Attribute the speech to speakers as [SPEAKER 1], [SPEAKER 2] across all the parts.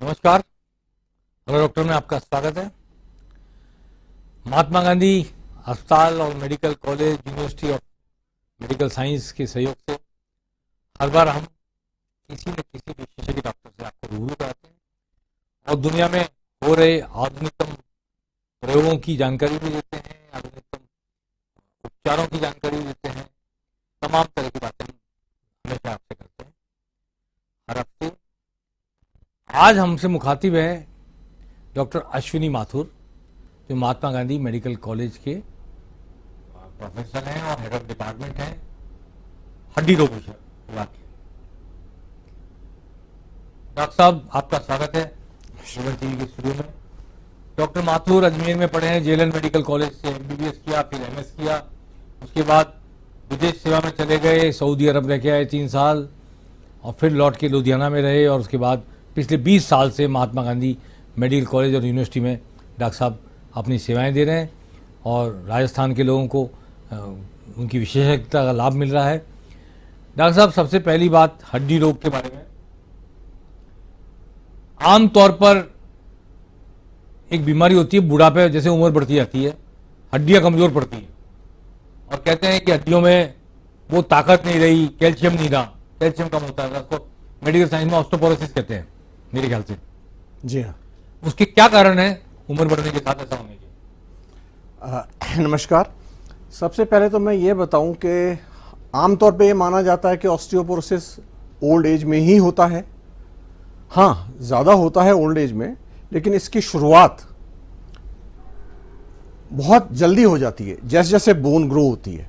[SPEAKER 1] नमस्कार। Hello doctor में आपका स्वागत है। महात्मा गांधी अस्पताल और medical college university of medical science के सहयोग से हर बार हम किसी न किसी विशेषज्ञ डॉक्टर से आपको रूबरू कराते हैं और दुनिया में हो रहे आधुनिकतम प्रयोगों की जानकारी भी देते हैं, आधुनिकतम उपचारों की जानकारी भी देते हैं। तमाम तरह की बातें हम हमेशा आपसे करते हैं हर हफ्ते। आज हमसे मुखातिब है डॉक्टर अश्विनी माथुर, जो महात्मा गांधी मेडिकल कॉलेज के प्रोफेसर हैं और हेड ऑफ डिपार्टमेंट हैं हड्डी रोग विभाग के। डॉक्टर साहब, आपका स्वागत है श्रीवन टीवी के स्टूडियो में। डॉक्टर माथुर अजमेर में पढ़े हैं, जेएलएन मेडिकल कॉलेज से एमबीबीएस किया, फिर एमएस किया, उसके बाद विदेश सेवा में चले गए, सऊदी अरब रह के आए 3 साल और फिर लौट के लुधियाना में रहे और उसके बाद पिछले 20 साल से महात्मा गांधी मेडिकल कॉलेज और यूनिवर्सिटी में डॉक्टर साहब अपनी सेवाएं दे रहे हैं और राजस्थान के लोगों को उनकी विशेषज्ञता का लाभ मिल रहा है। डॉक्टर साहब, सबसे पहली बात हड्डी रोग के बारे में। आम तौर पर एक बीमारी होती है बुढ़ापे, जैसे उम्र बढ़ती जाती है, हड्डियां कमजोर पड़ती हैं और कहते हैं कि हड्डियों में वो ताकत नहीं रही, कैल्शियम नहीं रहा, कैल्शियम कम होता है, उसको मेडिकल साइंस में ऑस्टियोपोरोसिस कहते हैं मेरे ख्याल से।
[SPEAKER 2] जी हाँ।
[SPEAKER 1] उसके क्या कारण है उम्र बढ़ने के साथ ऐसा होने के?
[SPEAKER 2] नमस्कार। सबसे पहले तो मैं ये बताऊं कि आमतौर पे ये माना जाता है कि ऑस्टियोपोरोसिस ओल्ड एज में ही होता है। हाँ, ज़्यादा होता है ओल्ड एज में, लेकिन इसकी शुरुआत बहुत जल्दी हो जाती है जैसे जैसे बोन ग्रो होती है।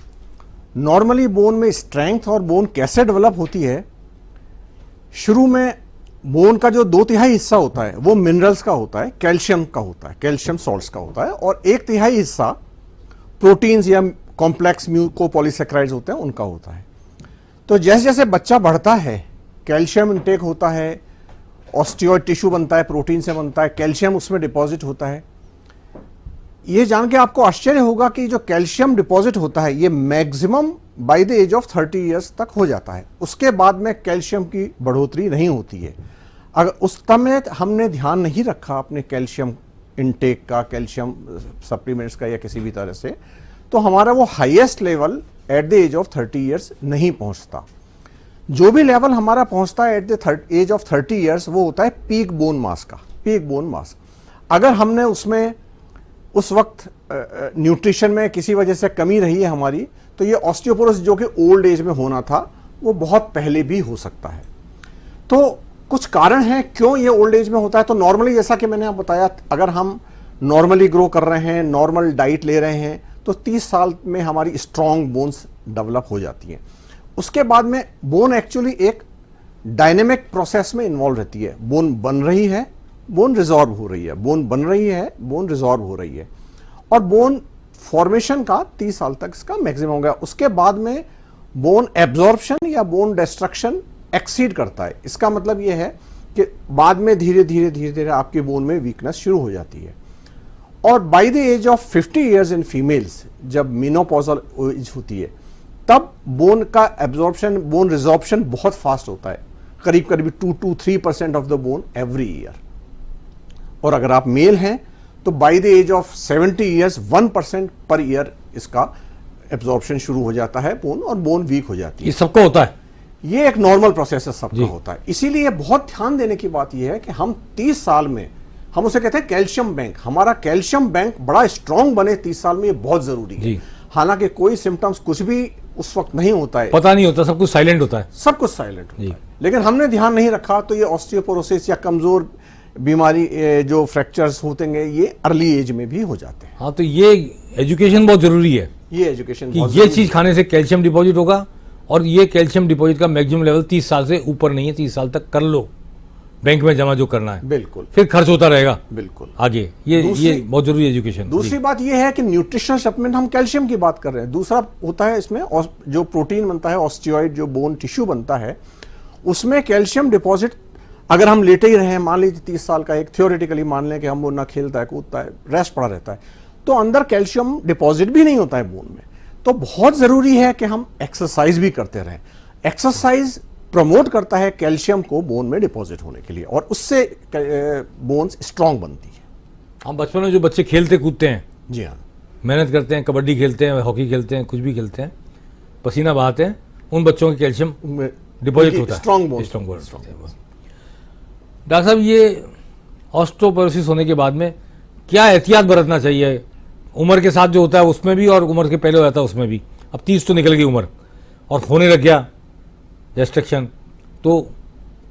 [SPEAKER 2] नॉर्मली बोन में स्ट्रेंथ और बोन कैसे डेवलप होती है, शुरू में बोन का जो 2/3 हिस्सा होता है वो मिनरल्स का होता है, कैल्शियम का होता है, कैल्शियम सॉल्ट्स का होता है, और 1/3 हिस्सा प्रोटीन्स या कॉम्प्लेक्स म्यूकोपॉलीसेक्राइड्स होते हैं उनका होता है। तो जैसे जैसे बच्चा बढ़ता है, कैल्शियम इंटेक होता है, ऑस्टियोइड टिश्यू बनता है, प्रोटीन से बनता है, कैल्शियम उसमें डिपॉजिट होता है। ये जान के आपको आश्चर्य होगा कि जो कैल्शियम डिपॉजिट होता है ये maximum by the age of 30 years तक हो जाता है। उसके बाद में कैल्शियम की बढ़ोतरी नहीं होती है। अगर उस समय हमने ध्यान नहीं रखा अपने कैल्शियम इनटेक का, कैल्शियम सप्लीमेंट्स का या किसी भी तरह से, तो हमारा वो highest level at the age of 30 years नहीं पहुंचता। जो भी लेवल हमारा पहुंचता है at the age of 30 years वो होता है पीक बोन मास का, पीक बोन मास। अगर हमने उसमें उस वक्त न्यूट्रिशन में किसी वजह से कमी रही है हमारी, तो ये ऑस्टियोपोरोसिस जो कि ओल्ड एज में होना था वो बहुत पहले भी हो सकता है। तो कुछ कारण हैं क्यों ये ओल्ड एज में होता है। तो नॉर्मली जैसा कि मैंने आपको बताया, अगर हम नॉर्मली ग्रो कर रहे हैं, नॉर्मल डाइट ले रहे हैं, तो 30 साल में हमारी स्ट्रॉन्ग बोन्स डेवलप हो जाती हैं। उसके बाद में बोन एक्चुअली एक डायनेमिक प्रोसेस में इन्वॉल्व रहती है। बोन बन रही है, बोन रिजॉर्व हो रही है, बोन बन रही है, बोन रिजॉर्व हो रही है, और बोन फॉर्मेशन का 30 साल तक इसका मैक्सिमम हो गया। उसके बाद में बोन एब्जॉर्प्शन या बोन डिस्ट्रक्शन एक्सीड करता है। इसका मतलब यह है कि बाद में धीरे धीरे धीरे धीरे आपके बोन में वीकनेस शुरू हो जाती है। और by the age of 50 years in females, जब मेनोपॉजल एज होती है, तब बोन का एब्जॉर्प्शन, बोन रिजॉर्प्शन बहुत फास्ट होता है, करीब करीब 2 to 3% of the bone every year. और अगर आप मेल हैं तो by the age of 70 years 1% per year इसका एब्जॉर्प्शन शुरू हो जाता है बोन, और बोन वीक हो जाती है।
[SPEAKER 1] ये सबको होता है?
[SPEAKER 2] ये एक नॉर्मल प्रोसेस है, सबका होता है। इसीलिए बहुत ध्यान देने की बात यह है कि हम 30 साल में, हम उसे कहते हैं कैल्शियम बैंक, हमारा कैल्शियम बैंक बड़ा स्ट्रांग बने 30 साल में, ये बहुत जरूरी है। हालांकि कोई सिम्टम्स कुछ भी उस वक्त नहीं होता है,
[SPEAKER 1] पता नहीं होता, सब कुछ साइलेंट होता है,
[SPEAKER 2] सब कुछ साइलेंट होता है, लेकिन हमने ध्यान नहीं रखा तो ये ऑस्टियोपोरोसिस या कमजोर बीमारी जो फ्रैक्चर्स होते हैं ये अर्ली एज में भी हो जाते हैं।
[SPEAKER 1] हाँ, तो ये एजुकेशन बहुत जरूरी है,
[SPEAKER 2] ये एजुकेशन
[SPEAKER 1] कि ये चीज खाने से कैल्शियम डिपॉजिट होगा, और ये कैल्शियम डिपॉजिट का मैक्सिमम लेवल 30 साल से ऊपर नहीं है, 30 साल तक कर लो बैंक में जमा जो करना है,
[SPEAKER 2] बिल्कुल,
[SPEAKER 1] फिर खर्च होता रहेगा
[SPEAKER 2] बिल्कुल
[SPEAKER 1] आगे। ये बहुत जरूरी एजुकेशन।
[SPEAKER 2] दूसरी बात ये है कि न्यूट्रिशनल सप्लीमेंट, हम कैल्शियम की बात कर रहे हैं, दूसरा होता है इसमें जो प्रोटीन बनता है, ऑस्टियोइड जो बोन टिश्यू बनता है, उसमें कैल्शियम डिपॉजिट, अगर हम लेटे ही रहे हैं, मान लीजिए 30 साल का, एक थ्योरेटिकली मान लें कि हम वो ना खेलता है, कूदता है, रेस्ट पड़ा रहता है, तो अंदर कैल्शियम डिपॉजिट भी नहीं होता है बोन में। तो बहुत जरूरी है कि हम एक्सरसाइज भी करते रहें। एक्सरसाइज प्रमोट करता है कैल्शियम को बोन में डिपॉजिट होने के लिए, और उससे बोन्स स्ट्रांग बनती है।
[SPEAKER 1] हम बचपन में जो बच्चे खेलते कूदते हैं,
[SPEAKER 2] जी हाँ,
[SPEAKER 1] मेहनत करते हैं, कबड्डी खेलते हैं, हॉकी खेलते हैं, कुछ भी खेलते हैं, पसीना बहाते हैं, उन बच्चों के कैल्शियम डिपॉजिट होता है,
[SPEAKER 2] स्ट्रांग बोन।
[SPEAKER 1] डॉक्टर साहब, ये ऑस्टियोपोरोसिस होने के बाद में क्या एहतियात बरतना चाहिए? उम्र के साथ जो होता है उसमें भी, और उम्र के पहले हो जाता है उसमें भी। अब 30 तो निकल गई उम्र और होने लग गया रेस्ट्रिक्शन, तो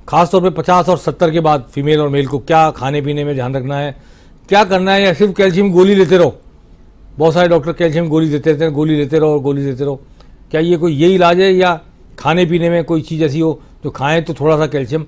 [SPEAKER 1] खास तौर पे 50 और 70 के बाद फीमेल और मेल को क्या खाने पीने में ध्यान रखना है, क्या करना है, या सिर्फ कैल्शियम गोली लेते रहो? बहुत सारे डॉक्टर कैल्शियम गोली देते रहते हैं, गोली लेते रहो और गोली देते रहो। क्या ये कोई यही इलाज है, या खाने पीने में कोई चीज़ ऐसी हो जो खाएं तो थोड़ा सा कैल्शियम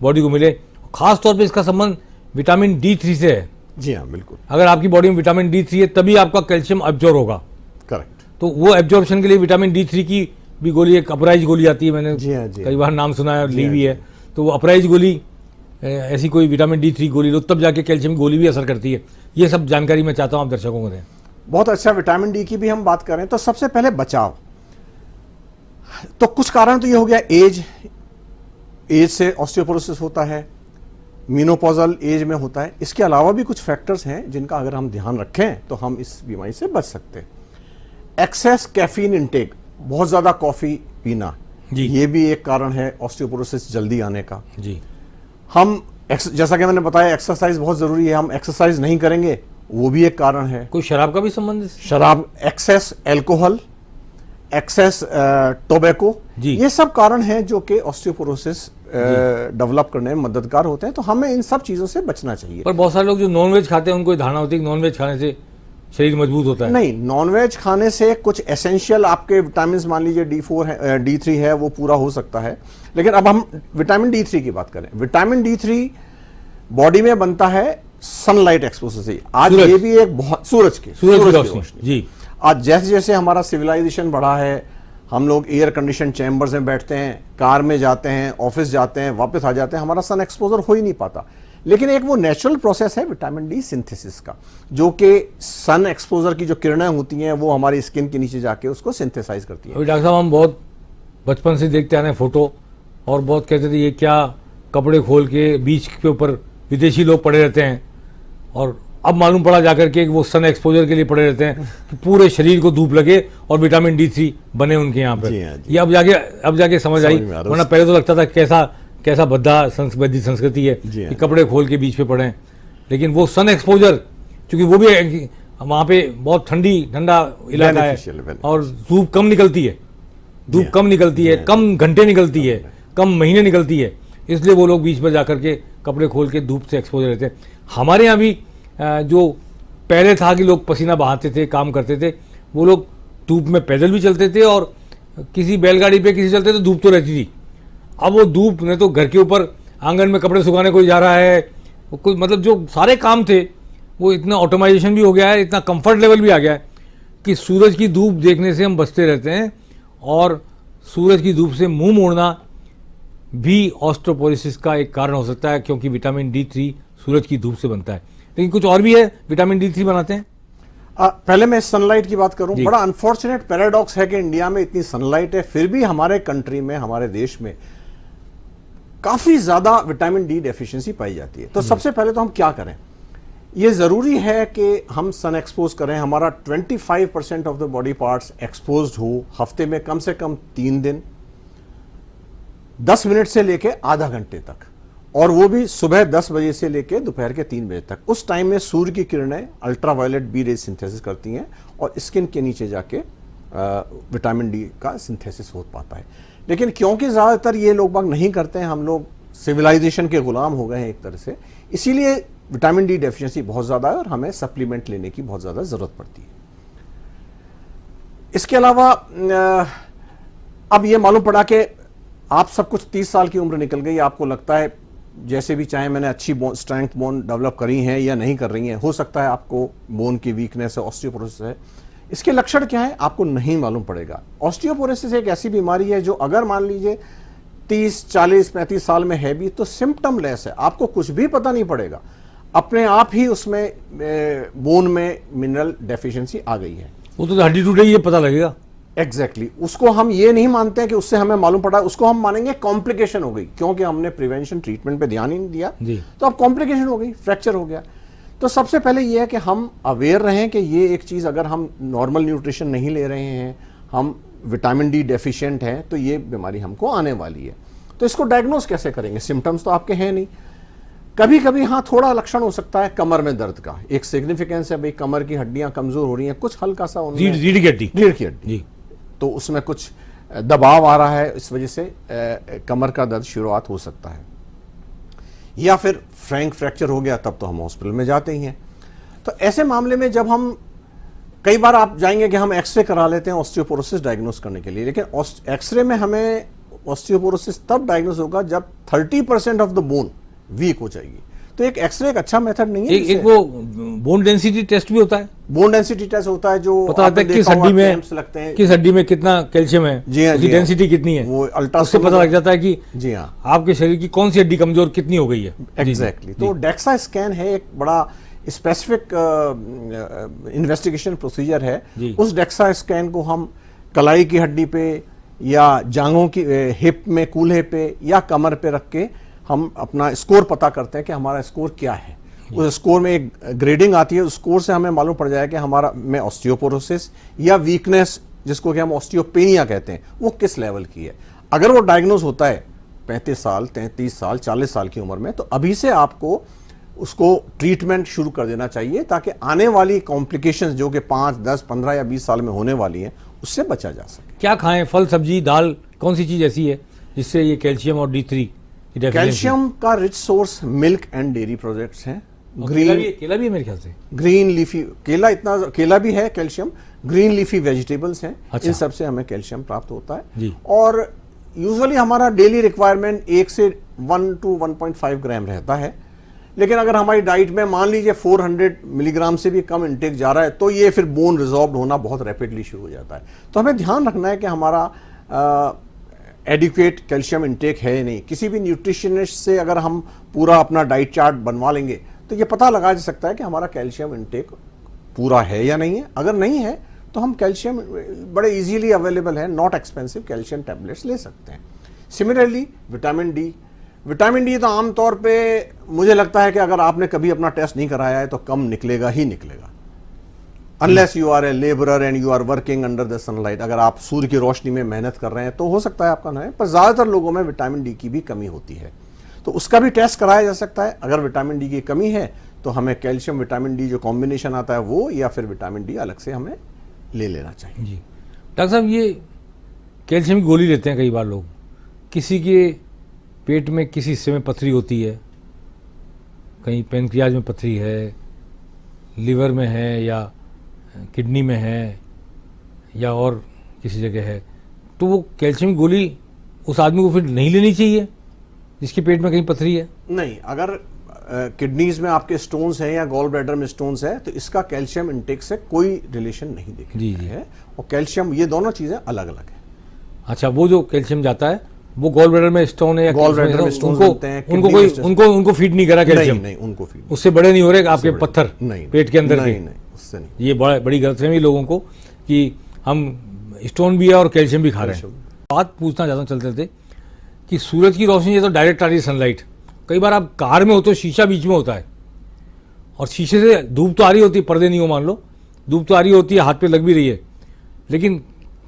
[SPEAKER 1] बॉडी को मिले? खास तौर पे इसका संबंध विटामिन D3 से है।
[SPEAKER 2] जी हाँ, बिल्कुल
[SPEAKER 1] अगर आपकी बॉडी में विटामिन D3 है तभी आपका कैल्शियम एब्जॉर्ब होगा।
[SPEAKER 2] करेक्ट।
[SPEAKER 1] तो वो एब्जॉर्प्शन के लिए विटामिन D3 की भी गोली, एक अपराइज गोली आती है, मैंने
[SPEAKER 2] जी हाँ, जी
[SPEAKER 1] कई बार नाम सुना है और
[SPEAKER 2] जी
[SPEAKER 1] ली
[SPEAKER 2] हाँ,
[SPEAKER 1] भी है। तो वो अपराइज गोली, ऐसी कोई विटामिन D3 गोली लो, तब जाके कैल्शियम की गोली भी असर करती है। ये सब जानकारी मैं चाहता हूँ आप दर्शकों को दें।
[SPEAKER 2] बहुत अच्छा। विटामिन डी की भी हम बात करें तो सबसे पहले बचाव, तो कुछ कारण तो ये हो गया, एज से ऑस्टियोपोरोसिस होता है, मीनोपॉजल एज में होता है। इसके अलावा भी कुछ फैक्टर्स हैं जिनका अगर हम ध्यान रखें तो हम इस बीमारी से बच सकते हैं। एक्सेस कैफीन इंटेक, बहुत ज्यादा कॉफी पीना,
[SPEAKER 1] जी।
[SPEAKER 2] ये भी एक कारण है ऑस्टियोपोरोसिस जल्दी आने का।
[SPEAKER 1] जी।
[SPEAKER 2] हम जैसा कि मैंने बताया, एक्सरसाइज बहुत जरूरी है, हम एक्सरसाइज नहीं करेंगे वो भी एक कारण है।
[SPEAKER 1] कोई शराब का भी संबंध है?
[SPEAKER 2] शराब, एक्सेस एल्कोहल, एक्सेस टोबैको,
[SPEAKER 1] जी।
[SPEAKER 2] ये सब कारण हैं जो कि ऑस्टियोपोरोसिस डेवलप करने में मददगार होते हैं। तो हमें इन सब चीजों से बचना चाहिए।
[SPEAKER 1] पर बहुत सारे लोग जो नॉनवेज खाते हैं उनको ये धारणा होती है कि नॉनवेज खाने से शरीर मजबूत होता है।
[SPEAKER 2] नहीं, नॉनवेज खाने से कुछ एसेंशियल आपके विटामिन, मान लीजिए D4 है, D3 है, वो पूरा हो सकता है। लेकिन अब हम विटामिन D3 की बात करें। विटामिन D3 बॉडी में बनता है सनलाइट एक्सपोजर से। आज
[SPEAKER 1] सूरज।
[SPEAKER 2] ये भी एक बहुत, सूरज की रोशनी।
[SPEAKER 1] जी।
[SPEAKER 2] आज जैसे जैसे हमारा सिविलाइजेशन बढ़ा है, हम लोग एयर कंडीशन चैम्बर्स में बैठते हैं, कार में जाते हैं, ऑफिस जाते हैं, वापस आ जाते हैं, हमारा सन एक्सपोजर हो ही नहीं पाता। लेकिन एक वो नेचुरल प्रोसेस है विटामिन डी सिंथेसिस का, जो कि सन एक्सपोजर की जो किरणें होती हैं वो हमारी स्किन के नीचे जाके उसको सिंथेसाइज करती है।
[SPEAKER 1] अभी डॉक्टर साहब, हम बहुत बचपन से देखते आ रहे हैं फोटो, और बहुत कहते थे ये क्या कपड़े खोल के बीच के ऊपर विदेशी लोग पड़े रहते हैं, और अब मालूम पड़ा जाकर के वो सन एक्सपोजर के लिए पड़े रहते हैं कि पूरे शरीर को धूप लगे और विटामिन D3 बने उनके यहाँ पे।
[SPEAKER 2] जी हाँ, जी।
[SPEAKER 1] ये अब जाके समझ आई,
[SPEAKER 2] में आ रहा।
[SPEAKER 1] वरना पहले तो लगता था कैसा भद्दा वैदिक संस्कृति है
[SPEAKER 2] जी हाँ।
[SPEAKER 1] कि कपड़े खोल के बीच पे पड़े हैं। लेकिन वो सन एक्सपोजर, क्योंकि वो भी वहाँ पे बहुत ठंडा इलाका है
[SPEAKER 2] Beneficial।
[SPEAKER 1] और धूप कम निकलती है,
[SPEAKER 2] जी हाँ।
[SPEAKER 1] कम निकलती है, कम घंटे निकलती है, कम महीने निकलती है, इसलिए वो लोग बीच में जाकर के कपड़े खोल के धूप से एक्सपोजर रहते हैं। हमारे यहाँ भी जो पहले था कि लोग पसीना बहाते थे, काम करते थे, वो लोग धूप में पैदल भी चलते थे और किसी बैलगाड़ी पे किसी चलते तो धूप तो रहती थी। अब वो धूप ने तो घर के ऊपर आंगन में कपड़े सुखाने कोई जा रहा है, कोई मतलब जो सारे काम थे वो इतना ऑटोमाइजेशन भी हो गया है, इतना कंफर्ट लेवल भी आ गया है कि सूरज की धूप देखने से हम बचते रहते हैं, और सूरज की धूप से मुंह मोड़ना भी ऑस्टियोपोरोसिस का एक कारण हो सकता है, क्योंकि विटामिन D3 सूरज की धूप से बनता है। लेकिन कुछ और भी है विटामिन D3 बनाते हैं?
[SPEAKER 2] पहले मैं सनलाइट की बात करूं।
[SPEAKER 1] जी।
[SPEAKER 2] बड़ा अनफॉर्चुनेट पैराडॉक्स है कि इंडिया में इतनी सनलाइट है, फिर भी हमारे कंट्री में, हमारे देश में काफी ज्यादा विटामिन डी डेफिशिएंसी पाई जाती है। तो सबसे पहले तो हम क्या करें? ये जरूरी है कि हम सन एक्सपोज करें, हमारा 25% of the body parts exposed हो, हफ्ते में कम से कम 3 दिन, 10 मिनट से लेके आधा घंटे तक, और वो भी सुबह 10 बजे से लेके दोपहर के 3 बजे तक। उस टाइम में सूर्य की किरणें अल्ट्रावायलेट बी रेज सिंथेसिस करती हैं और स्किन के नीचे जाके विटामिन डी का सिंथेसिस हो पाता है। लेकिन क्योंकि ज़्यादातर ये लोग बाग नहीं करते हैं, हम लोग सिविलाइजेशन के गुलाम हो गए हैं एक तरह से, इसीलिए विटामिन डी डेफिशिएंसी बहुत ज़्यादा है और हमें सप्लीमेंट लेने की बहुत ज़्यादा ज़रूरत पड़ती है। इसके अलावा अब ये मालूम पड़ा कि आप सब कुछ 30 साल की उम्र निकल गई, आपको लगता है जैसे भी चाहे मैंने अच्छी स्ट्रेंथ बोन डेवलप करी हैं या नहीं कर रही हैं, हो सकता है आपको बोन की वीकनेस है, ऑस्टियोपोरोसिस है। इसके लक्षण क्या है आपको नहीं मालूम पड़ेगा। ऑस्टियोपोरोसिस एक ऐसी बीमारी है जो अगर मान लीजिए 30, 40, 35 साल में है भी तो सिम्टम लेस है, आपको कुछ भी पता नहीं पड़ेगा, अपने आप ही उसमें बोन में मिनरल डेफिशिएंसी आ गई है।
[SPEAKER 1] वो तो हड्डी टूटेगी ये पता लगेगा।
[SPEAKER 2] एग्जैक्टली उसको हम ये नहीं मानते हैं कि उससे हमें मालूम पड़ा, उसको हम मानेंगे कॉम्प्लिकेशन हो गई, क्योंकि हमने प्रिवेंशन ट्रीटमेंट पे ध्यान ही नहीं दिया
[SPEAKER 1] जी।
[SPEAKER 2] तो अब कॉम्प्लिकेशन हो गई, फ्रैक्चर हो गया। तो सबसे पहले ये है कि हम अवेयर रहें कि ये एक चीज़, अगर हम नॉर्मल न्यूट्रिशन नहीं ले रहे हैं, हम विटामिन डी डेफिशिएंट हैं, तो ये बीमारी हमको आने वाली है। तो इसको डायग्नोस कैसे करेंगे? सिम्टम्स तो आपके हैं नहीं। कभी कभी हाँ थोड़ा लक्षण हो सकता है कमर में दर्द का, एक सिग्निफिकेंस है भाई कमर की हड्डियां कमजोर हो रही हैं, कुछ हल्का सा उनमें
[SPEAKER 1] रीढ़ की हड्डी,
[SPEAKER 2] रीढ़ की हड्डी,
[SPEAKER 1] जी,
[SPEAKER 2] तो उसमें कुछ दबाव आ रहा है, इस वजह से कमर का दर्द शुरुआत हो सकता है। या फिर फ्रैंक फ्रैक्चर हो गया, तब तो हम हॉस्पिटल में जाते ही हैं। तो ऐसे मामले में जब हम, कई बार आप जाएंगे कि हम एक्सरे करा लेते हैं ऑस्टियोपोरोसिस डायग्नोस करने के लिए, लेकिन एक्सरे में हमें ऑस्टियोपोरोसिस तब डायग्नोस होगा जब 30% ऑफ द बोन वीक हो जाएगी। तो एक एक्सरे एक अच्छा मेथड नहीं है।
[SPEAKER 1] एक वो बोन डेंसिटी टेस्ट भी होता है,
[SPEAKER 2] बोन डेंसिटी टेस्ट होता है, जो
[SPEAKER 1] पता लगता है किस हड्डी में, किस हड्डी में कितना कैल्शियम है,
[SPEAKER 2] जी हाँ,
[SPEAKER 1] उसकी डेंसिटी कितनी है,
[SPEAKER 2] वो
[SPEAKER 1] उससे
[SPEAKER 2] अल्ट्रासाउंड
[SPEAKER 1] पता लग जाता है कि
[SPEAKER 2] जी हाँ
[SPEAKER 1] आपके शरीर की कौन सी हड्डी कमजोर कितनी हो गई है।
[SPEAKER 2] एग्जैक्टली। तो डेक्सा स्कैन है, एक बड़ा स्पेसिफिक इन्वेस्टिगेशन प्रोसीजर है। उस डेक्सा स्कैन को हम कलाई की हड्डी पे या जांघों की हिप में कूल्हे पे या कमर पे रख के हम अपना स्कोर पता करते हैं कि हमारा स्कोर क्या है। उस स्कोर में एक ग्रेडिंग आती है, उस स्कोर से हमें मालूम पड़ जाएगा कि हमारा में ऑस्टियोपोरोसिस या वीकनेस, जिसको कि हम ऑस्टियोपेनिया कहते हैं, वो किस लेवल की है। अगर वो डायग्नोज होता है 35 साल, 33 साल, 40 साल की उम्र में, तो अभी से आपको उसको ट्रीटमेंट शुरू कर देना चाहिए, ताकि आने वाली कॉम्प्लिकेशंस जो कि 5, 10, 15 या 20 साल में होने वाली हैं, उससे बचा जा सके।
[SPEAKER 1] क्या खाएं? फल, सब्जी, दाल, कौन सी चीज ऐसी है जिससे ये कैल्शियम और D3 की डेफिशिएंसी?
[SPEAKER 2] कैल्शियम का rich source milk and dairy products हैं।
[SPEAKER 1] केला भी है मेरे ख्याल से।
[SPEAKER 2] ग्रीन लीफी, केला भी है कैल्शियम, ग्रीन लीफी वेजिटेबल्स हैं।
[SPEAKER 1] अच्छा।
[SPEAKER 2] इन सब से हमें कैल्शियम प्राप्त होता है
[SPEAKER 1] जी।
[SPEAKER 2] और यूजुअली हमारा डेली रिक्वायरमेंट 1 से 1 to 1.5 ग्राम रहता है। लेकिन अगर हमारी डाइट में मान लीजिए 400 मिलीग्राम से भी कम इंटेक जा रहा है, तो ये फिर बोन रिजॉर्ब होना बहुत रैपिडली शुरू हो जाता है। तो हमें ध्यान रखना है कि हमारा एडिक्वेट कैल्शियम इंटेक है या नहीं। किसी भी न्यूट्रिशनिस्ट से अगर हम पूरा अपना डाइट चार्ट बनवा लेंगे, तो ये पता लगा जा सकता है कि हमारा कैल्शियम इंटेक पूरा है या नहीं है। अगर नहीं है तो हम कैल्शियम, बड़े इजीली अवेलेबल है, नॉट एक्सपेंसिव कैल्शियम टैबलेट्स ले सकते हैं। सिमिलरली विटामिन डी तो आमतौर पे मुझे लगता है कि अगर आपने कभी अपना टेस्ट नहीं कराया है तो कम निकलेगा ही निकलेगा, unless you are a labourer and you are working under the sunlight. अगर आप सूर्य की रोशनी में मेहनत कर रहे हैं तो हो सकता है आपका ना है, पर ज़्यादातर लोगों में विटामिन डी की भी कमी होती है, तो उसका भी टेस्ट कराया जा सकता है। अगर विटामिन डी की कमी है तो हमें कैल्शियम विटामिन डी जो कॉम्बिनेशन आता है वो, या फिर विटामिन डी अलग से हमें ले लेना चाहिए।
[SPEAKER 1] जी डॉक्टर साहब, ये कैल्शियम की गोली लेते हैं कई बार लोग, किसी के पेट में किसी हिस्से में पथरी होती है, कहीं पेनक्रियाज में पथरी है, लीवर में है या किडनी में है या और किसी जगह है, तो वो कैल्शियम की गोली उस आदमी को फिर नहीं लेनी चाहिए जिसके पेट में कहीं पथरी है?
[SPEAKER 2] नहीं, अगर किडनीज में आपके स्टोन्स हैं या गॉल ब्लैडर में स्टोन्स है, तो इसका कैल्शियम इंटेक से कोई रिलेशन नहीं दिखता है। और कैल्शियम, ये दोनों चीज़ें अलग अलग हैं।
[SPEAKER 1] अच्छा, वो जो कैल्शियम जाता है वो गॉल ब्लैडर में स्टोन है या
[SPEAKER 2] गॉल ब्लैडर में स्टोन्स होते हैं,
[SPEAKER 1] उनको फीड नहीं करा कैल्शियम?
[SPEAKER 2] नहीं, उनको फीड,
[SPEAKER 1] उससे बड़े नहीं हो रहे आपके पत्थर
[SPEAKER 2] नहीं,
[SPEAKER 1] पेट के अंदर?
[SPEAKER 2] नहीं, उससे नहीं।
[SPEAKER 1] ये बड़ी गलतफहमी लोगों को कि हम स्टोन भी है और कैल्शियम भी खा रहे हैं। बात पूछना चाहता हूँ चलते थे कि सूरज की रोशनी ये तो डायरेक्ट आ रही है सनलाइट, कई बार आप कार में होते हो, शीशा बीच में होता है और शीशे से धूप तो आ रही होती है, पर्दे नहीं हो मान लो, धूप तो आ रही होती है, हाथ पे लग भी रही है, लेकिन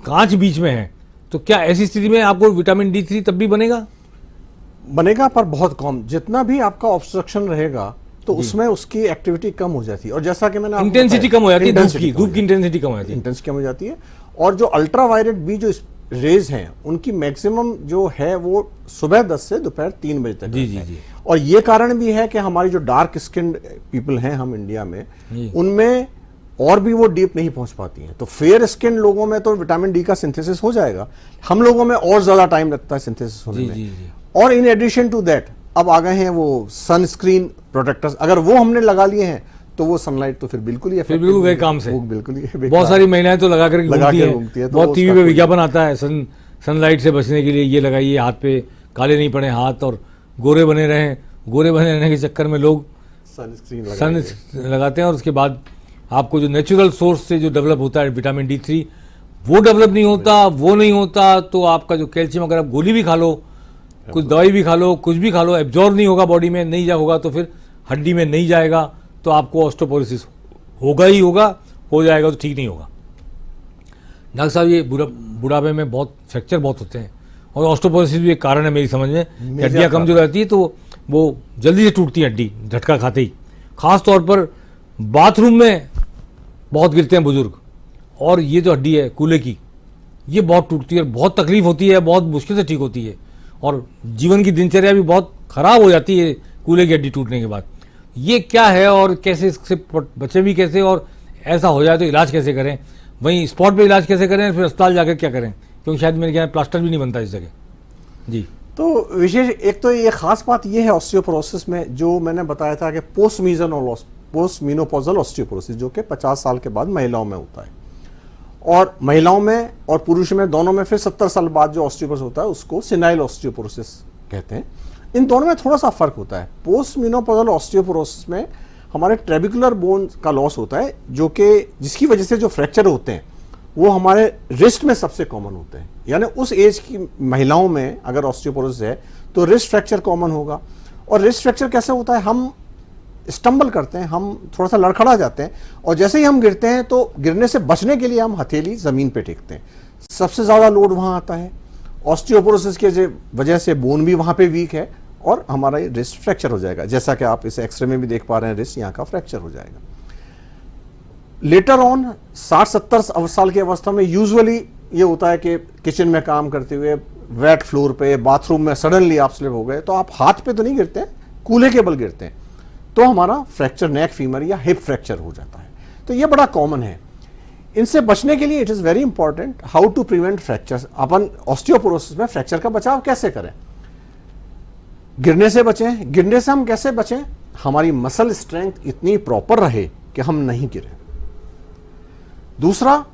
[SPEAKER 1] कांच बीच में है, तो क्या ऐसी स्थिति में आपको विटामिन D3 तब भी बनेगा?
[SPEAKER 2] पर बहुत कम। जितना भी आपका ऑब्स्ट्रक्शन रहेगा तो उसमें उसकी एक्टिविटी कम हो जाती है, और जैसा कि मैंने
[SPEAKER 1] इंटेंसिटी कम हो जाती है, धूप की इंटेंसिटी कम हो जाती है,
[SPEAKER 2] इंटेंसिटी कम हो जाती है। और जो अल्ट्रावायलेट बी जो रेज हैं, उनकी मैक्सिमम जो है वो सुबह 10 से दोपहर 3 बजे तक।
[SPEAKER 1] जी।
[SPEAKER 2] और ये कारण भी है कि हमारी जो डार्क स्किन पीपल हैं हम इंडिया में, उनमें और भी वो डीप नहीं पहुंच पाती हैं। तो फेयर स्किन लोगों में तो विटामिन डी का सिंथेसिस हो जाएगा, हम लोगों में और ज्यादा टाइम लगता है सिंथेसिस होने में। और इन एडिशन टू दैट अब आ गए हैं वो सनस्क्रीन प्रोटेक्टर्स, अगर वो हमने लगा लिए हैं तो वो सनलाइट तो फिर बिल्कुल ही
[SPEAKER 1] गए काम से,
[SPEAKER 2] वो बिल्कुल ही।
[SPEAKER 1] बहुत सारी महिलाएं तो लगा करके घूमती हैं, बहुत टीवी पे विज्ञापन आता है सनलाइट से बचने के लिए ये लगाइए, हाथ पे काले नहीं पड़े हाथ और गोरे बने रहें। गोरे बने रहने के चक्कर में लोग सनस्क्रीन लगाते हैं और उसके बाद आपको जो नेचुरल सोर्स से जो डेवलप होता है विटामिन D3 वो डेवलप नहीं होता, वो नहीं होता, तो आपका जो कैल्शियम, अगर आप गोली भी खा लो, कुछ दवाई भी खा लो, कुछ भी खा लो, एब्जॉर्ब नहीं होगा बॉडी में, नहीं जा होगा तो फिर हड्डी में नहीं जाएगा, तो आपको ऑस्टियोपोरोसिस होगा ही होगा, हो जाएगा तो ठीक नहीं होगा। डॉक्टर साहब, ये बुढ़ापे में बहुत फ्रैक्चर बहुत होते हैं, और ऑस्टियोपोरोसिस भी एक कारण है मेरी समझ में कि हड्डियाँ कमजोर रहती है तो वो जल्दी से टूटती है हड्डी, झटका खाते ही। खास तौर पर बाथरूम में बहुत गिरते हैं बुजुर्ग, और ये जो हड्डी है कूल्हे की, ये बहुत टूटती है, बहुत तकलीफ होती है, बहुत मुश्किल से ठीक होती है, और जीवन की दिनचर्या भी बहुत खराब हो जाती है कूल्हे की हड्डी टूटने के बाद। ये क्या है और कैसे इससे बचे भी कैसे, और ऐसा हो जाए तो इलाज कैसे करें, वहीं स्पॉट पे इलाज कैसे करें, फिर अस्पताल जाकर क्या करें, क्योंकि शायद मेरे ख्याल में प्लास्टर भी नहीं बनता इस जगह। जी,
[SPEAKER 2] तो विशेष एक तो ये खास बात ये है ऑस्टियोपोरोसिस में, जो मैंने बताया था कि पोस्ट-मेनोपॉजल ऑस्टियोपोरोसिस, जो कि 50 साल के बाद महिलाओं में होता है, और महिलाओं में और पुरुष में दोनों में फिर 70 साल बाद जो ऑस्टियोपोरोसिस होता है उसको सिनाइल ऑस्टियोपोरोसिस कहते हैं। इन दोनों में थोड़ा सा फर्क होता है। पोस्ट मेनोपॉजल ऑस्टियोपोरोसिस में हमारे ट्रेबिकुलर बोन का लॉस होता है, जो कि जिसकी वजह से जो फ्रैक्चर होते हैं वो हमारे रिस्ट में सबसे कॉमन होते हैं। यानी उस एज की महिलाओं में अगर ऑस्टियोपोरोसिस है तो रिस्ट फ्रैक्चर कॉमन होगा। और रिस्ट फ्रैक्चर कैसे होता है, हम स्टम्बल करते हैं, हम थोड़ा सा लड़खड़ा जाते हैं, और जैसे ही हम गिरते हैं तो गिरने से बचने के लिए हम हथेली ज़मीन पे टेकते हैं। सबसे ज़्यादा लोड वहाँ आता है। ऑस्टियोपोरोसिस के वजह से बोन भी वहाँ पे वीक है और हमारा रिस्ट फ्रैक्चर हो जाएगा, जैसा कि आप इस एक्सरे में भी देख पा रहे हैं, रिस्ट यहाँ का फ्रैक्चर हो जाएगा। लेटर ऑन 60-70 साल की अवस्था में यूजुअली ये होता है कि किचन में काम करते हुए वेट फ्लोर पे, बाथरूम में सडनली आप स्लिप हो गए, तो आप हाथ पे तो नहीं गिरते हैं, कूल्हे के बल गिरते हैं, तो हमारा फ्रैक्चर नेक फीमर या हिप फ्रैक्चर हो जाता है। तो ये बड़ा कॉमन है। इनसे बचने के लिए it is very important how to prevent fracture. अपन ऑस्टियोपोरोसिस में फ्रैक्चर का बचाव कैसे करें? गिरने से बचें। गिरने से हम कैसे बचें? हमारी मसल स्ट्रेंथ इतनी प्रॉपर रहे कि हम नहीं गिरें। दूसरा,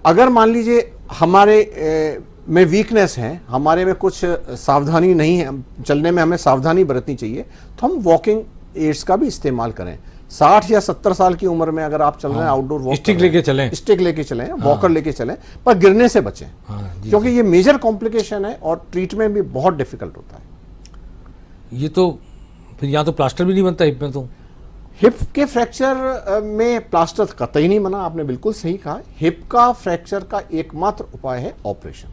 [SPEAKER 2] अगर मान लीजिए हमारे में वीकनेस है, हमारे में कुछ सावधानी नहीं है, चलने में हमें सावधानी बरतनी चाहिए, तो हम वॉकिंग एड्स का भी इस्तेमाल करें। 60 या 70 साल की उम्र में अगर आप चल रहे हैं, आउटडोर वॉक
[SPEAKER 1] स्टिक लेके चलें,
[SPEAKER 2] वॉकर लेके चलें, पर गिरने से बचें, क्योंकि ये मेजर कॉम्प्लिकेशन है और ट्रीटमेंट भी बहुत डिफिकल्ट होता है।
[SPEAKER 1] ये तो फिर यहाँ तो प्लास्टर भी नहीं बनता हिप में। तो
[SPEAKER 2] हिप के फ्रैक्चर में प्लास्टर कतई नहीं मना, आपने बिल्कुल सही कहा। हिप का फ्रैक्चर का एकमात्र उपाय है ऑपरेशन।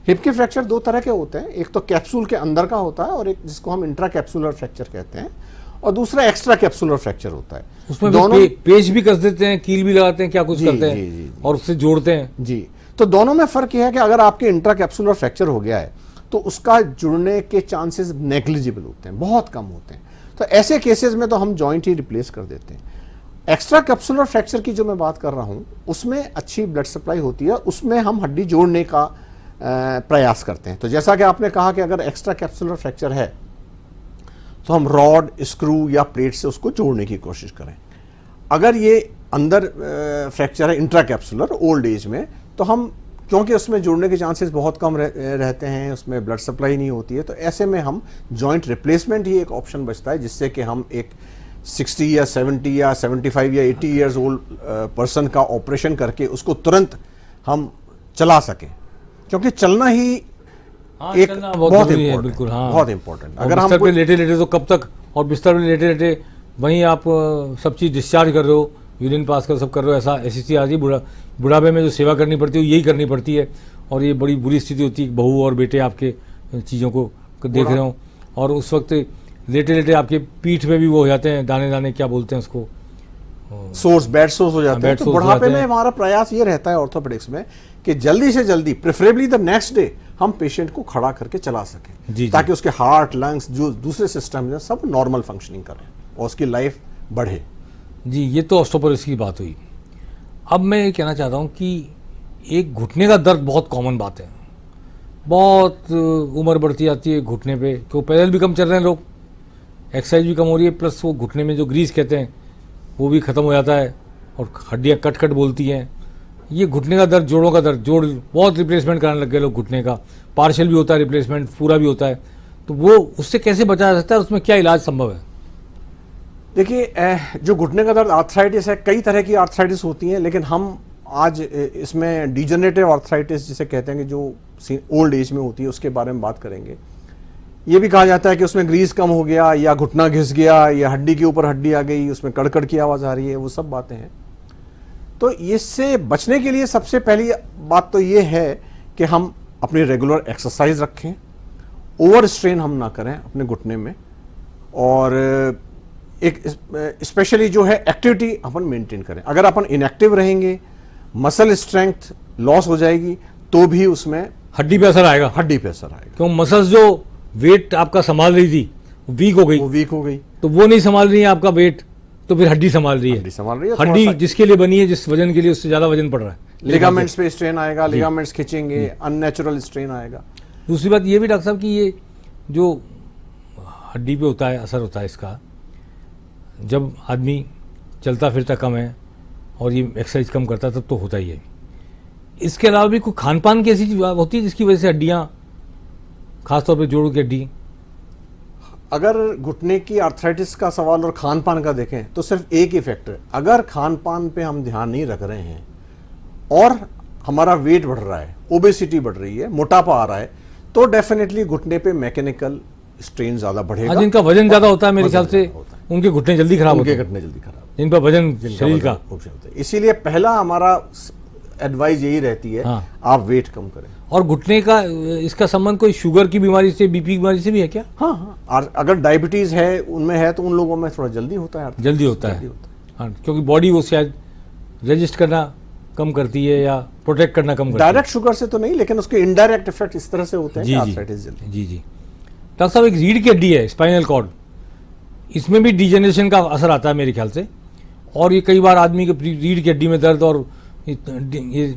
[SPEAKER 2] हिप के फ्रैक्चर दो तरह के होते हैं, एक तो कैप्सूल के अंदर का होता है और एक जिसको हम इंट्रा कैप्सूलर फ्रैक्चर कहते हैं, और दूसरा एक्स्ट्रा कैप्सूलर फ्रैक्चर होता है।
[SPEAKER 1] उसमें दोनों पेच भी कस देते हैं, कील भी लगाते हैं, क्या कुछ करते हैं
[SPEAKER 2] जी,
[SPEAKER 1] और उससे जोड़ते हैं।
[SPEAKER 2] जी, तो दोनों में फर्क यह है कि अगर आपके इंट्रा कैप्सूलर फ्रैक्चर हो गया है तो उसका जुड़ने के चांसेस नेग्लिजिबल होते हैं, बहुत कम होते हैं। तो ऐसे केसेस में तो हम जॉइंट ही रिप्लेस कर देते हैं। एक्स्ट्रा कैप्सूलर फ्रैक्चर की जो मैं बात कर रहा हूँ उसमें अच्छी ब्लड सप्लाई होती है, उसमें हम हड्डी जोड़ने का प्रयास करते हैं। तो जैसा कि आपने कहा कि अगर एक्स्ट्रा कैप्सूलर फ्रैक्चर है तो हम रॉड, स्क्रू या प्लेट से उसको जोड़ने की कोशिश करें। अगर ये अंदर फ्रैक्चर है इंट्रा कैप्सूलर ओल्ड एज में, तो हम, क्योंकि उसमें जुड़ने के चांसेस बहुत कम रहते हैं, उसमें ब्लड सप्लाई नहीं होती है, तो ऐसे में हम जॉइंट रिप्लेसमेंट ही एक ऑप्शन बचता है, जिससे कि हम एक 60 या 70 या 75 या 80 ईयर्स ओल्ड पर्सन का ऑपरेशन करके उसको तुरंत हम चला सकें, क्योंकि चलना ही एक बहुत इम्पोर्टेंट, बहुत इम्पोर्टेंट।
[SPEAKER 1] अगर हम लेटे लेटे तो कब तक, और बिस्तर पे लेटे लेटे वहीं आप सब चीज़ डिस्चार्ज कर रहे हो, यूरिन पास कर सब कर रहे हो, ऐसा ऐसी चीज़ आती है। बुढ़ापे में जो सेवा करनी पड़ती है यही करनी पड़ती है, और ये बड़ी बुरी स्थिति होती है। बहू और बेटे आपके चीज़ों को देख रहे हो, और उस वक्त लेटे लेटे आपके पीठ पे भी वो हो जाते हैं दाने दाने, क्या बोलते हैं उसको,
[SPEAKER 2] सोर्स, बेड सोर्स हो जाते हैं। तो बुढ़ापे में हमारा प्रयास ये रहता है ऑर्थोपेडिक्स में कि जल्दी से जल्दी, प्रेफरेबली द नेक्स्ट डे, हम पेशेंट को खड़ा करके चला सकें, ताकि उसके हार्ट, लंग्स, जो दूसरे सिस्टम है सब नॉर्मल फंक्शनिंग करें और उसकी लाइफ बढ़े।
[SPEAKER 1] जी, ये तो ऑस्टियोपोरोसिस की बात हुई। अब मैं ये कहना चाहता हूँ कि एक घुटने का दर्द बहुत कॉमन बात है, बहुत उम्र बढ़ती जाती है घुटने पे, क्यों पैदल भी कम चल रहे हैं लोग, एक्सरसाइज भी कम हो रही है, प्लस वो घुटने में जो ग्रीस कहते हैं वो भी ख़त्म हो जाता है और हड्डियाँ कट कट बोलती हैं। ये घुटने का दर्द, जोड़ों का दर्द, जोड़ बहुत रिप्लेसमेंट कराने लग गए लोग घुटने का, पार्शियल भी होता है रिप्लेसमेंट, पूरा भी होता है, तो वो उससे कैसे बचा जा सकता है, उसमें क्या इलाज संभव है?
[SPEAKER 2] देखिए, जो घुटने का दर्द आर्थराइटिस है, कई तरह की आर्थराइटिस होती हैं, लेकिन हम आज इसमें डिजनरेटिव आर्थराइटिस जिसे कहते हैं कि जो ओल्ड एज में होती है उसके बारे में बात करेंगे। ये भी कहा जाता है कि उसमें ग्रीस कम हो गया, या घुटना घिस गया, या हड्डी के ऊपर हड्डी आ गई, उसमें कड़कड़ की आवाज़ आ रही है, वो सब बातें हैं। तो इससे बचने के लिए सबसे पहली बात तो ये है कि हम अपनी रेगुलर एक्सरसाइज रखें, ओवर स्ट्रेन हम ना करें अपने घुटने में, और एक स्पेशली जो है एक्टिविटी अपन मेंटेन करें। अगर अपन इनएक्टिव रहेंगे, मसल स्ट्रेंथ लॉस हो जाएगी, तो भी उसमें
[SPEAKER 1] हड्डी पे असर आएगा।
[SPEAKER 2] हड्डी पे असर आएगा।
[SPEAKER 1] क्यों मसल्स जो वेट आपका संभाल रही थी वीक हो गई,
[SPEAKER 2] वो वीक हो गई,
[SPEAKER 1] तो वो नहीं संभाल रही है आपका वेट, तो फिर हड्डी संभाल रही है।
[SPEAKER 2] हड्डी संभाल रही है।
[SPEAKER 1] हड्डी जिसके लिए बनी है, जिस वजन के लिए, उससे ज्यादा वजन पड़ रहा है,
[SPEAKER 2] लिगामेंट्स पे स्ट्रेन आएगा, लिगामेंट्स खींचेंगे, अननेचुरल स्ट्रेन आएगा।
[SPEAKER 1] दूसरी बात ये भी डॉक्टर साहब कि ये जो हड्डी पे होता है, असर होता है इसका, जब आदमी चलता फिरता कम है और ये एक्सरसाइज कम करता है, तब तो होता ही है। इसके अलावा भी कोई खान पान की ऐसी चीज होती है जिसकी वजह से हड्डियाँ, खासतौर पे जोड़ों की हड्डी?
[SPEAKER 2] अगर घुटने की आर्थराइटिस का सवाल और खान पान का देखें तो सिर्फ एक ही फैक्टर है। अगर खान पान पे हम ध्यान नहीं रख रहे हैं और हमारा वेट बढ़ रहा है, ओबेसिटी बढ़ रही है, मोटापा आ रहा है, तो डेफिनेटली घुटने पे मैकेनिकल स्ट्रेन ज्यादा बढ़ेगा।
[SPEAKER 1] जिनका वजन ज्यादा होता है मेरे ख्याल से उनके घुटने जल्दी खराब होते हैं,
[SPEAKER 2] घुटने जल्दी खराब,
[SPEAKER 1] जिन पर वजन शरीर का।
[SPEAKER 2] इसीलिए पहला हमारा एडवाइस यही रहती है, आप वेट कम करें।
[SPEAKER 1] और घुटने का इसका संबंध कोई शुगर की बीमारी से, बीपी की बीमारी से भी है क्या?
[SPEAKER 2] हाँ हाँ, और अगर डायबिटीज है उनमें है तो उन लोगों में थोड़ा जल्दी होता है।
[SPEAKER 1] जल्दी होता है, हाँ, क्योंकि बॉडी वो शायद रजिस्ट करना कम करती है या प्रोटेक्ट करना कम करती है।
[SPEAKER 2] डायरेक्ट शुगर से तो नहीं, लेकिन उसके इनडायरेक्ट इफेक्ट इस तरह से होते हैं कि आर्थराइटिस जल्दी।
[SPEAKER 1] जी जी। डॉक्टर साहब, एक रीढ़ की हड्डी है, स्पाइनल कॉर्ड, इसमें भी डिजेनरेशन का असर आता है मेरे ख्याल से। और ये कई बार आदमी के रीढ़ की हड्डी में दर्द, और ये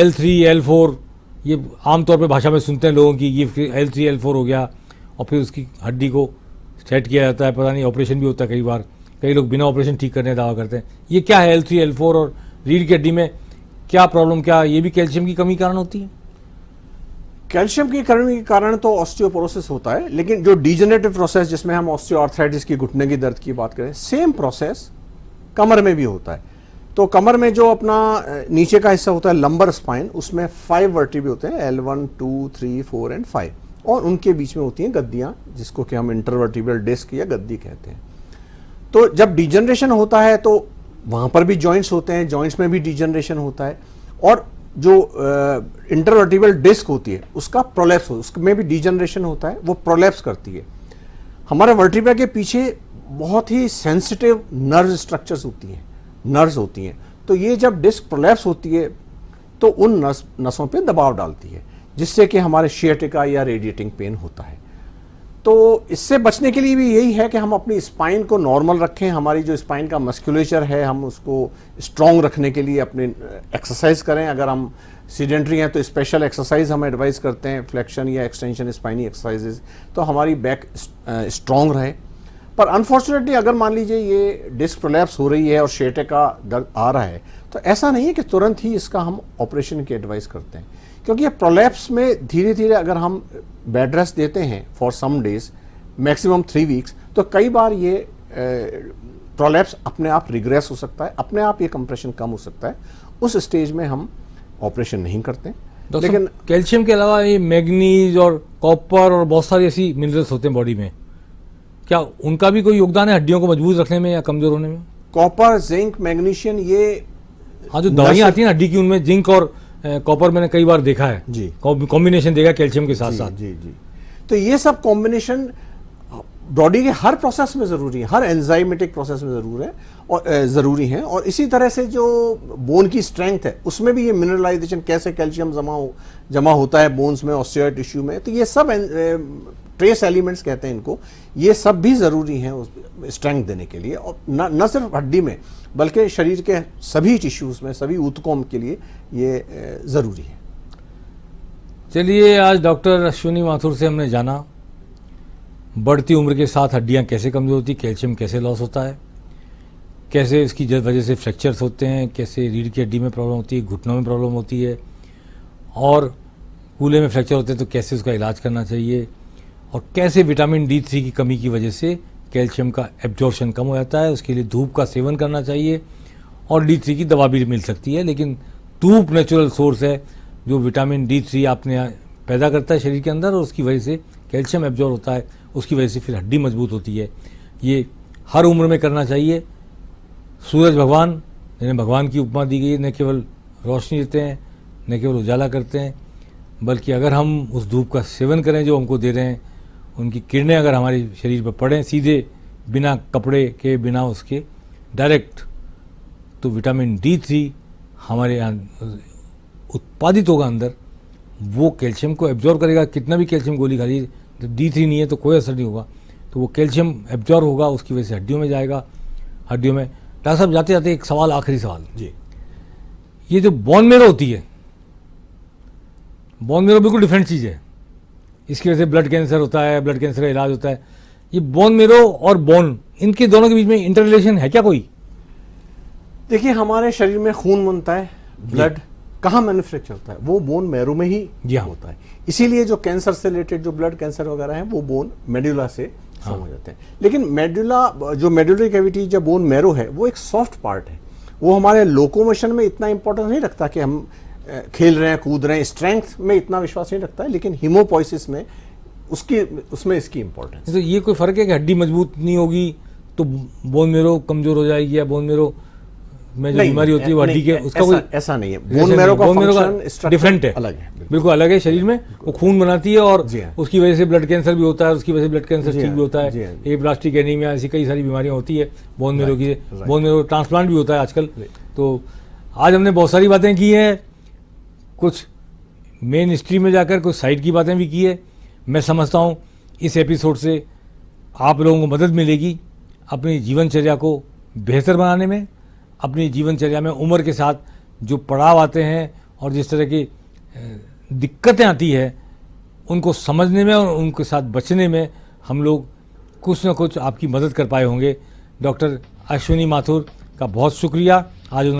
[SPEAKER 1] L3 L4, ये आमतौर पे भाषा में सुनते हैं लोगों की, ये L3 L4 हो गया, और फिर उसकी हड्डी को सेट किया जाता है, पता नहीं ऑपरेशन भी होता है कई बार, कई लोग बिना ऑपरेशन ठीक करने दावा करते हैं। ये क्या है L3 L4, और रीढ़ की हड्डी में क्या प्रॉब्लम, क्या ये भी कैल्शियम की कमी कारण होती है?
[SPEAKER 2] कैल्शियम की कमी के कारण तो ऑस्टियोपोरोसिस होता है, लेकिन जो डिजेनरेटिव प्रोसेस जिसमें हम ऑस्टियोआर्थराइटिस की, घुटने की दर्द की बात करें, सेम प्रोसेस कमर में भी होता है। तो कमर में जो अपना नीचे का हिस्सा होता है लंबर स्पाइन, उसमें 5 वर्टिब्रे होते हैं, L1 2 3 4 एंड 5, और उनके बीच में होती हैं गद्दियां, जिसको कि हम इंटरवर्टिब्रल डिस्क या गद्दी कहते हैं। तो जब डिजनरेशन होता है तो वहां पर भी जॉइंट्स होते हैं, जॉइंट्स में भी डिजनरेशन होता है, और जो इंटरवर्टिब्रल डिस्क होती है उसका प्रोलैप्स, उसमें भी डिजनरेशन होता है, वो प्रोलैप्स करती है। हमारे वर्टिब्रा के पीछे बहुत ही सेंसिटिव नर्व स्ट्रक्चर्स होती हैं, नर्व्स होती हैं। तो ये जब डिस्क प्रोलैप्स होती है तो उन नसों पे दबाव डालती है, जिससे कि हमारे शियाटिका या रेडिएटिंग पेन होता है। तो इससे बचने के लिए भी यही है कि हम अपनी स्पाइन को नॉर्मल रखें, हमारी जो स्पाइन का मस्कुलेचर है हम उसको स्ट्रॉन्ग रखने के लिए अपने एक्सरसाइज करें। अगर हम सीडेंट्री हैं तो स्पेशल एक्सरसाइज हम एडवाइस करते हैं, फ्लेक्शन या एक्सटेंशन स्पाइनी एक्सरसाइजेज, तो हमारी बैक स्ट्रॉन्ग रहे। पर अनफॉर्चुनेटली अगर मान लीजिए ये डिस्क प्रोलैप्स हो रही है और शियाटिका दर्द आ रहा है, तो ऐसा नहीं है कि तुरंत ही इसका हम ऑपरेशन की एडवाइस करते हैं, क्योंकि ये प्रोलैप्स में धीरे धीरे अगर हम बेड रेस्ट देते हैं for some days, maximum 3 weeks, तो कई बार ये प्रोलैप्स अपने आप रिग्रेस हो सकता है, अपने आप ये कंप्रेशन कम हो सकता है। उस स्टेज में हम ऑपरेशन नहीं करते।
[SPEAKER 1] लेकिन कैल्शियम के अलावा ये मैग्नीज और कॉपर और बहुत सारी ऐसी मिनरल्स होते हैं बॉडी में, क्या उनका भी कोई योगदान है हड्डियों को मजबूत रखने में या कमजोर होने में?
[SPEAKER 2] कॉपर, जिंक, मैग्नीशियम, ये
[SPEAKER 1] हाँ जो दवाइयाँ आती हैं हड्डी की, उनमें जिंक और कॉपर मैंने कई बार देखा है
[SPEAKER 2] जी,
[SPEAKER 1] कॉम्बिनेशन देखा कैल्शियम के साथ साथ।
[SPEAKER 2] जी जी। तो ये सब कॉम्बिनेशन बॉडी के हर प्रोसेस में जरूरी है, हर एंजाइमेटिक प्रोसेस में जरूर है और ज़रूरी हैं। और इसी तरह से जो बोन की स्ट्रेंथ है उसमें भी ये मिनरलाइजेशन, कैसे कैल्शियम जमा होता है बोन्स में, ऑस्टियोइड टिश्यू में, तो ये सब ट्रेस एलिमेंट्स कहते हैं इनको, ये सब भी ज़रूरी हैं स्ट्रेंथ देने के लिए। और न सिर्फ हड्डी में बल्कि शरीर के सभी टिश्यूज़ में, सभी ऊतकों के लिए ये ज़रूरी है।
[SPEAKER 1] चलिए, आज डॉक्टर अश्विनी माथुर से हमने जाना बढ़ती उम्र के साथ हड्डियां कैसे कमज़ोर होती, कैल्शियम कैसे लॉस होता है, कैसे इसकी वजह से फ्रैक्चर्स होते हैं, कैसे रीढ़ की हड्डी में प्रॉब्लम होती है, घुटनों में प्रॉब्लम होती है, और कूल्हे में फ्रैक्चर होते हैं तो कैसे उसका इलाज करना चाहिए, और कैसे विटामिन D3 की कमी की वजह से कैल्शियम का एब्जॉर्प्शन कम हो जाता है, उसके लिए धूप का सेवन करना चाहिए, और D3 की दवा भी मिल सकती है, लेकिन धूप नेचुरल सोर्स है जो विटामिन D3 आपने पैदा करता है शरीर के अंदर, और उसकी वजह से कैल्शियम एब्जॉर्ब होता है, उसकी वजह से फिर हड्डी मजबूत होती है। ये हर उम्र में करना चाहिए। सूरज भगवान, जिन्हें भगवान की उपमा दी गई है, न केवल रोशनी देते हैं, न केवल उजाला करते हैं, बल्कि अगर हम उस धूप का सेवन करें जो हमको दे रहे हैं, उनकी किरणें अगर हमारे शरीर पर पड़ें सीधे, बिना कपड़े के, बिना उसके, डायरेक्ट, तो विटामिन D3 हमारे यहाँ उत्पादित होगा अंदर, वो कैल्शियम को एब्जॉर्ब करेगा। कितना भी कैल्शियम गोली खा लीजिए, जब D3 नहीं है तो कोई असर नहीं होगा, तो वो कैल्शियम एब्जॉर्ब होगा, उसकी वजह से हड्डियों में जाएगा। हड्डियों में, डॉक्टर साहब जाते जाते एक सवाल, आखिरी सवाल
[SPEAKER 2] जी,
[SPEAKER 1] ये जो बोन मेरो होती है, बोन मेरो बिल्कुल डिफरेंट चीज़ है। इसकी वजह से ब्लड कैंसर होता है, ब्लड कैंसर का इलाज होता है। ये बोन मेरो और बोन, इनके दोनों के बीच में इंटर रिलेशन है क्या कोई?
[SPEAKER 2] देखिए हमारे शरीर में खून बनता है, ब्लड कहाँ मैन्युफैक्चर होता है, वो बोन मैरो में ही
[SPEAKER 1] जी हाँ।
[SPEAKER 2] होता है। इसीलिए जो कैंसर से रिलेटेड जो ब्लड कैंसर वगैरह है वो बोन मेडुला से सम हो जाते हैं। लेकिन मेडुला, जो मेडुलरी कैविटी, जो बोन मैरो है, वो एक सॉफ्ट पार्ट है। वो हमारे लोकोमोशन में इतना इंपॉर्टेंस नहीं रखता कि हम खेल रहे हैं, कूद रहे हैं, स्ट्रेंथ में इतना विश्वास नहीं रखता है, लेकिन हीमोपोइसिस में उसमें इसकी इंपॉर्टेंस।
[SPEAKER 1] तो ये कोई फर्क है कि हड्डी मजबूत नहीं होगी तो बोन मेरो कमजोर हो जाएगी, या बोन मेरो में जो बीमारी होती है वो हड्डी के, उसका कोई
[SPEAKER 2] ऐसा नहीं है। बोन मैरो का फंक्शन
[SPEAKER 1] डिफरेंट है,
[SPEAKER 2] अलग है,
[SPEAKER 1] बिल्कुल अलग है। शरीर में वो खून बनाती है, और
[SPEAKER 2] जी हाँ।
[SPEAKER 1] उसकी वजह से ब्लड कैंसर भी होता है, उसकी वजह से ब्लड कैंसर
[SPEAKER 2] जी
[SPEAKER 1] ठीक
[SPEAKER 2] हाँ,
[SPEAKER 1] भी होता
[SPEAKER 2] जी
[SPEAKER 1] है,
[SPEAKER 2] हाँ।
[SPEAKER 1] एप्लास्टिक एनीमिया, ऐसी कई सारी बीमारियां होती है बोन मेरो की।
[SPEAKER 2] right।
[SPEAKER 1] बोन मेरो ट्रांसप्लांट भी होता है आजकल। तो आज हमने बहुत सारी बातें की हैं, कुछ मेन हिस्ट्री में जाकर कुछ साइड की बातें भी की है। मैं समझता हूँ इस एपिसोड से आप लोगों को मदद मिलेगी अपनी जीवनचर्या को बेहतर बनाने में। अपनी जीवनचर्या में उम्र के साथ जो पड़ाव आते हैं और जिस तरह की दिक्कतें आती है, उनको समझने में और उनके साथ बचने में हम लोग कुछ न कुछ आपकी मदद कर पाए होंगे। डॉक्टर अश्विनी माथुर का बहुत शुक्रिया। आज